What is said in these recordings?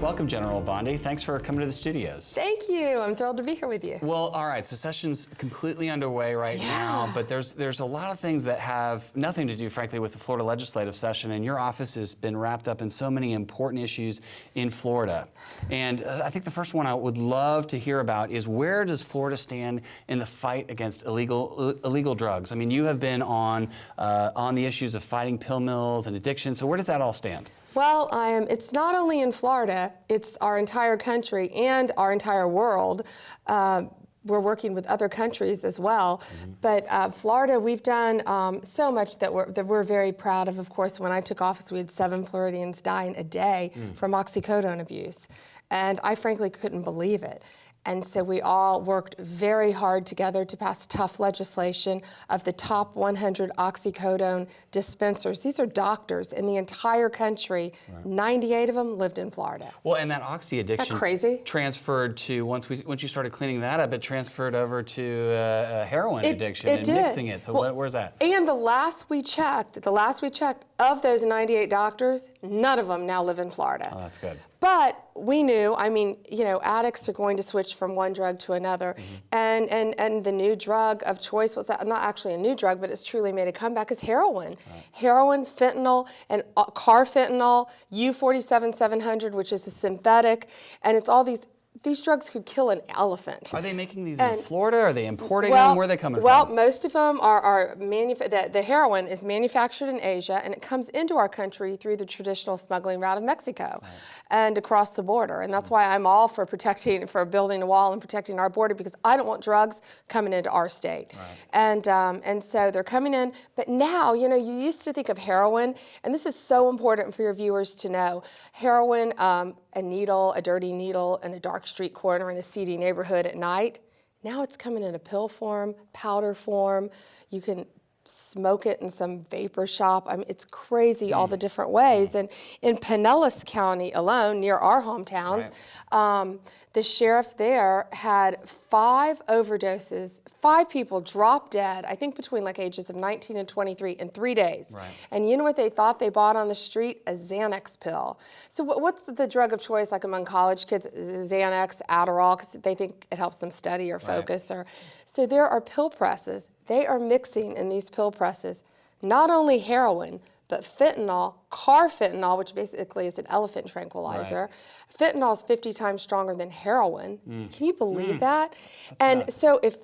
Welcome, General Bondi. Thanks for coming to the studios. Thank you. I'm thrilled to be here with you. Well, all right, so session's completely underway right now, but there's a lot of things that have nothing to do, frankly, with the Florida legislative session, and your office has been wrapped up in so many important issues in Florida. And I think the first one I would love to hear about is, where does Florida stand in the fight against illegal drugs? I mean, you have been on the issues of fighting pill mills and addiction, so where does that all stand? Well, it's not only in Florida, it's our entire country and our entire world. We're working with other countries as well. But Florida, we've done so much that we're very proud of. Of course, when I took office, we had 7 Floridians dying a day from oxycodone abuse. And I frankly couldn't believe it. And so we all worked very hard together to pass tough legislation. Of the top 100 oxycodone dispensers, these are doctors in the entire country. 98 of them lived in Florida. Well, and that oxy addiction transferred to, once you started cleaning that up, it transferred over to heroin addiction and mixing it. So where's that? And the last we checked, of those 98 doctors, none of them now live in Florida. Oh, that's good. But we knew, I mean, you know, addicts are going to switch from one drug to another. And the new drug of choice was not actually a new drug, but it's truly made a comeback, is heroin. Heroin, fentanyl, and carfentanil, U-47-700, which is a synthetic, and it's all these drugs could kill an elephant. Are they making these in Florida? Are they importing them? Where are they coming from? Well, most of them are the heroin is manufactured in Asia, and it comes into our country through the traditional smuggling route of Mexico and across the border. And that's why I'm all for building a wall and protecting our border, because I don't want drugs coming into our state. And so they're coming in. But now, you know, you used to think of heroin, and this is so important for your viewers to know. Heroin, a needle, a dirty needle in a dark street corner in a seedy neighborhood at night. Now it's coming in a pill form, powder form. You can smoke it in some vapor shop. I mean, it's crazy all the different ways. And in Pinellas County alone, near our hometowns, the sheriff there had 5 overdoses, 5 people drop dead, I think between like ages of 19 and 23 in 3 days. And you know what they thought they bought on the street? A Xanax pill. So what's the drug of choice like among college kids? Xanax, Adderall, because they think it helps them study or focus. So there are pill presses. They are mixing in these pill presses not only heroin, but fentanyl, carfentanil, which basically is an elephant tranquilizer. Fentanyl is 50 times stronger than heroin. Can you believe that? So if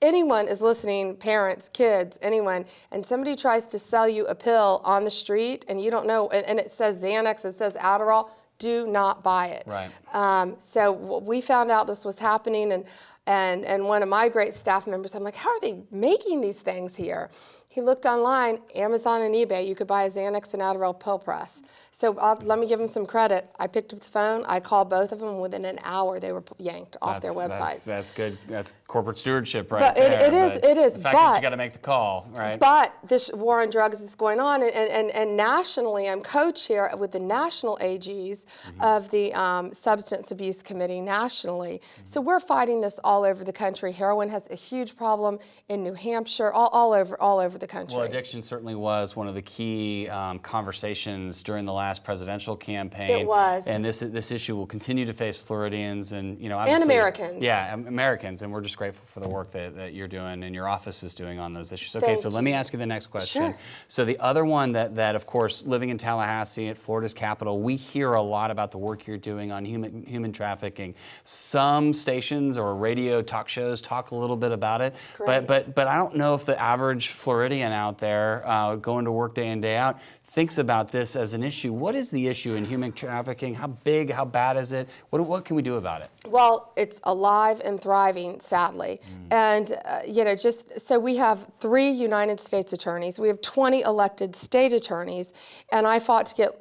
anyone is listening, parents, kids, anyone, and somebody tries to sell you a pill on the street and you don't know, and it says Xanax, it says Adderall, do not buy it. So we found out this was happening, and one of my great staff members, I'm like, how are they making these things here? He looked online, Amazon and eBay, you could buy a Xanax and Adderall pill press. So let me give him some credit. I picked up the phone, I called both of them, within an hour they were yanked off their websites. That's good, that's corporate stewardship right but there. It is. The fact that you got to make the call, right? But this war on drugs is going on, and nationally, I'm co-chair with the national AGs of the Substance Abuse Committee nationally. So we're fighting this all over the country. Heroin has a huge problem in New Hampshire, all over the country. Well, addiction certainly was one of the key conversations during the last presidential campaign. It was. And this issue will continue to face Floridians and, you know, and Americans. Yeah, Americans, and we're just grateful for the work that you're doing and your office is doing on those issues. Okay, Thank so you. let me ask you the next question. Sure. So the other one that of course, living in Tallahassee, at Florida's capital, we hear a lot about the work you're doing on human trafficking. Some stations or radio talk shows talk a little bit about it, but I don't know if the average Floridian out there going to work day in, day out thinks about this as an issue. What is the issue in human trafficking? How big, how bad is it? What can we do about it? Well, it's alive and thriving, sadly. And, you know, just so we have 3 United States attorneys. We have 20 elected state attorneys. And I fought to get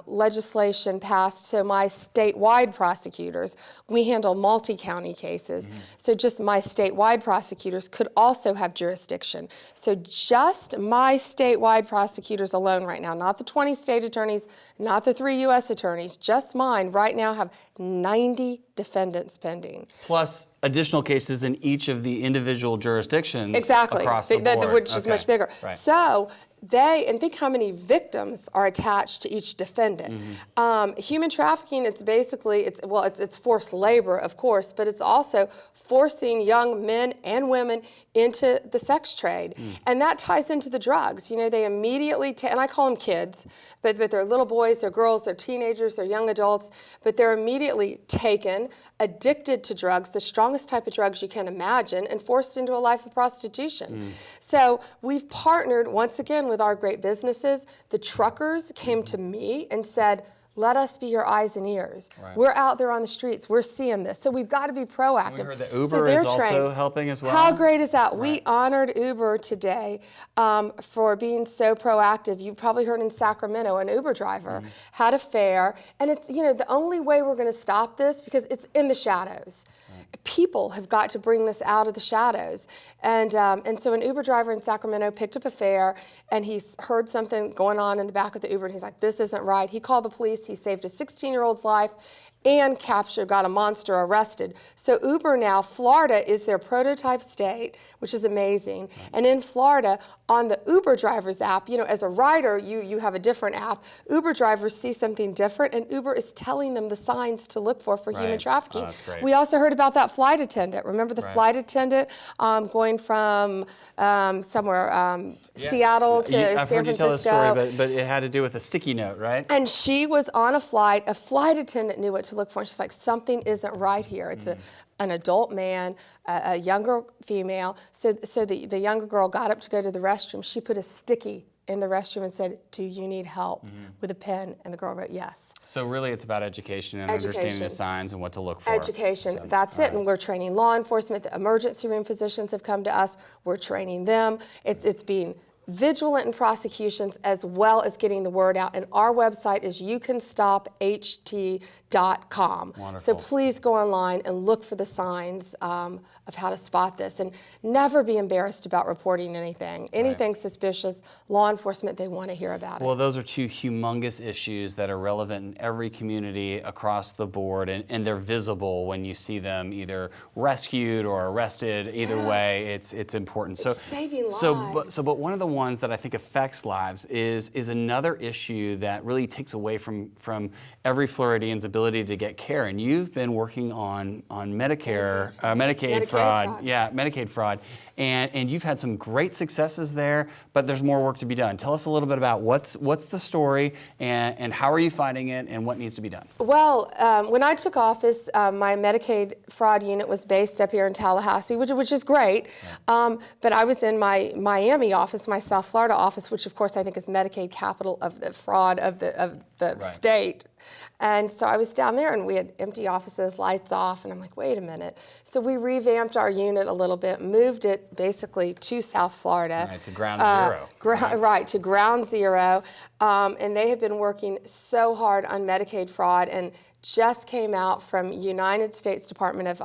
legislation passed so my statewide prosecutors, we handle multi-county cases. So just my statewide prosecutors could also have jurisdiction. So just my statewide prosecutors alone right now, not the 20 state attorneys, not the 3 U.S. attorneys, just mine right now have 90 defendants pending. Plus additional cases in each of the individual jurisdictions across the board. Which is much bigger. So and think how many victims are attached to each defendant. Human trafficking, it's basically, it's forced labor, of course, but it's also forcing young men and women into the sex trade. And that ties into the drugs. You know, they immediately, and I call them kids, but they're little boys, they're girls, they're teenagers, they're young adults, but they're immediately taken, addicted to drugs, the strongest type of drugs you can imagine, and forced into a life of prostitution. So we've partnered, once again, with our great businesses. The truckers came to me and said, let us be your eyes and ears. Right. We're out there on the streets. We're seeing this. So we've got to be proactive. We heard that Uber is also helping as well. How great is that? Right. We honored Uber today for being so proactive. You probably heard in Sacramento, an Uber driver had a fare. And it's, you know, the only way we're going to stop this, because it's in the shadows. People have got to bring this out of the shadows. And so an Uber driver in Sacramento picked up a fare, and he heard something going on in the back of the Uber, and he's like, this isn't right. He called the police. He saved a 16-year-old's life and got a monster arrested. So Uber now, Florida is their prototype state, which is amazing. And in Florida, on the Uber driver's app, you know, as a rider, you have a different app. Uber drivers see something different, and Uber is telling them the signs to look for human trafficking. Oh, that's great. We also heard about that flight attendant. Remember the flight attendant going from somewhere, Seattle to San Francisco? I've heard you tell this story, but it had to do with a sticky note, right? And she was on a flight attendant knew what to look for, and she's like, something isn't right here. It's an adult man, a younger female. So the younger girl got up to go to the restroom. She put a sticky in the restroom and said, do you need help, with a pen? And the girl wrote yes. So really it's about education and understanding the signs and what to look for. Education, that's it. And we're training law enforcement. The emergency room physicians have come to us. We're training them. It's being vigilant in prosecutions as well as getting the word out. And our website is youcanstopht.com. Wonderful. So please go online and look for the signs of how to spot this. And never be embarrassed about reporting anything. Anything suspicious, law enforcement, they want to hear about it. Well, those are two humongous issues that are relevant in every community across the board, and they're visible when you see them either rescued or arrested. Either way, it's important. It's saving lives. But one of the ones that I think affects lives is another issue that really takes away from every Floridian's ability to get care. And you've been working on Medicaid fraud. Yeah, Medicaid fraud. And you've had some great successes there, but there's more work to be done. Tell us a little bit about what's the story, and how are you fighting it, and what needs to be done? Well, when I took office, my Medicaid fraud unit was based up here in Tallahassee, which is great. But I was in my Miami office, my South Florida office, which of course I think is Medicaid capital of the fraud of the state. And so I was down there, and we had empty offices, lights off, and I'm like, wait a minute. So we revamped our unit a little bit, moved it basically to South Florida. Right, to ground zero. Right, to ground zero. And they have been working so hard on Medicaid fraud, and just came out from United States Department of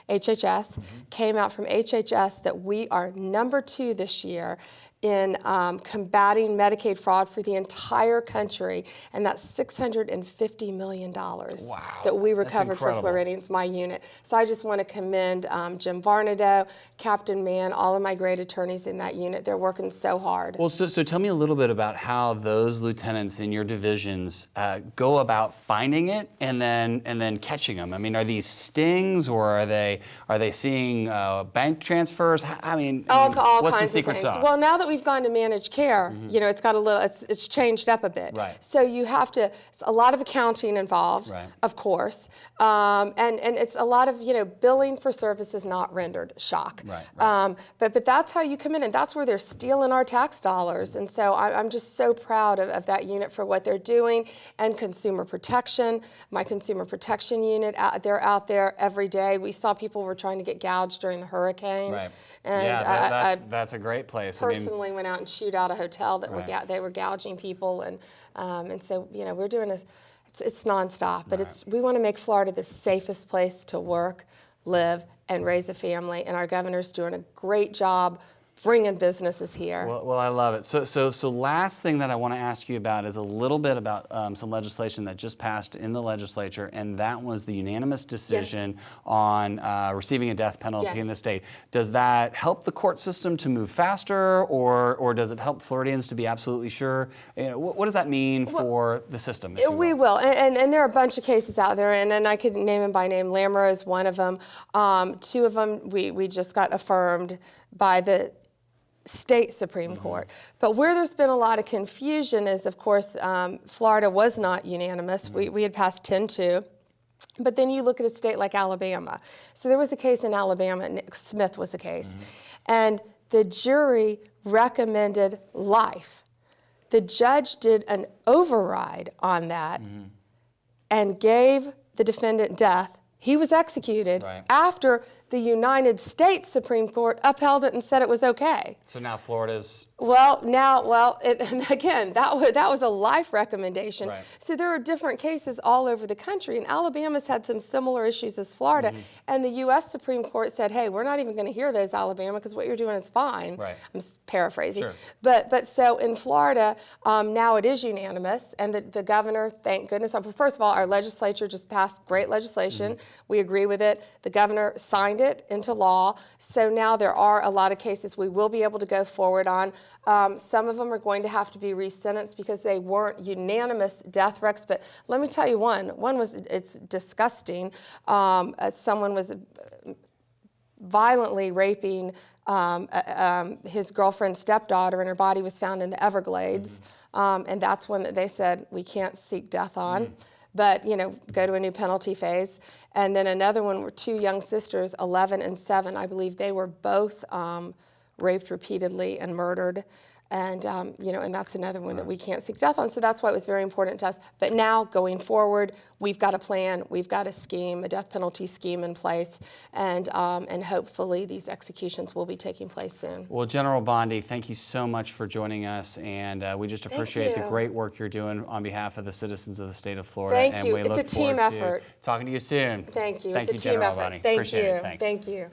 HHS, came out from HHS that we are #2 this year in combating Medicaid fraud for the entire country, and that's $650 million that we recovered for Floridians, my unit. So I just want to commend Jim Varnado, Captain Mann, all of my great attorneys in that unit. They're working so hard. Well, so tell me a little bit about how those lieutenants in your divisions go about finding it and then catching them. I mean, are these stings, or are they seeing bank transfers? I mean, all what's kinds the secret of things. sauce? Well, now that we've gone to managed care, you know, it's got a little, it's changed up a bit. Right. So you have to, it's a lot of accounting involved, of course, and it's a lot of, you know, billing for services not rendered. Shock. But that's how you come in, and that's where they're stealing our tax dollars. And so I'm just so proud of that unit for what they're doing, and consumer protection. My consumer protection unit, they're out there every day. We saw people were trying to get gouged during the hurricane. And yeah, that's a great place. Personally went out and chewed out a hotel that they were gouging people, and so, you know, we're doing this. It's nonstop, but we want to make Florida the safest place to work, live, and raise a family. And our governor's doing a great job bringing businesses here. Well, I love it. So last thing that I want to ask you about is a little bit about some legislation that just passed in the legislature, and that was the unanimous decision on receiving a death penalty in the state. Does that help the court system to move faster, or does it help Floridians to be absolutely sure? What does that mean for the system? If you will? We will, and there are a bunch of cases out there, and I could name them by name. Lamro is one of them. Two of them we just got affirmed by the state Supreme Court. But where there's been a lot of confusion is, of course, Florida was not unanimous. We had passed 10-2. But then you look at a state like Alabama. So there was a case in Alabama, Nick Smith was the case, and the jury recommended life. The judge did an override on that and gave the defendant death. He was executed after the United States Supreme Court upheld it and said it was okay. So now Florida's... Again, that was a life recommendation. Right. So there are different cases all over the country, and Alabama's had some similar issues as Florida, and the U.S. Supreme Court said, hey, we're not even going to hear those, Alabama, because what you're doing is fine. Right. I'm paraphrasing. Sure. But so in Florida, now it is unanimous, and the governor, thank goodness, first of all, our legislature just passed great legislation. We agree with it. The governor signed it into law, so now there are a lot of cases we will be able to go forward on. Some of them are going to have to be resentenced because they weren't unanimous death recs, but let me tell you one was, it's disgusting. Someone was violently raping his girlfriend's stepdaughter, and her body was found in the Everglades, and that's one that they said we can't seek death on. But, go to a new penalty phase. And then another one were two young sisters, 11 and 7. I believe they were both raped repeatedly and murdered. And, and that's another one that we can't seek death on. So that's why it was very important to us. But now, going forward, we've got a plan, we've got a scheme, a death penalty scheme in place, and hopefully these executions will be taking place soon. Well, General Bondi, thank you so much for joining us, and we just appreciate the great work you're doing on behalf of the citizens of the state of Florida. Thank and you. We It's look a team forward to effort. Talking to you soon. Thank you. Thank It's you, a team General effort. Bondi. Thank Appreciate you. it. Thanks. Thank you.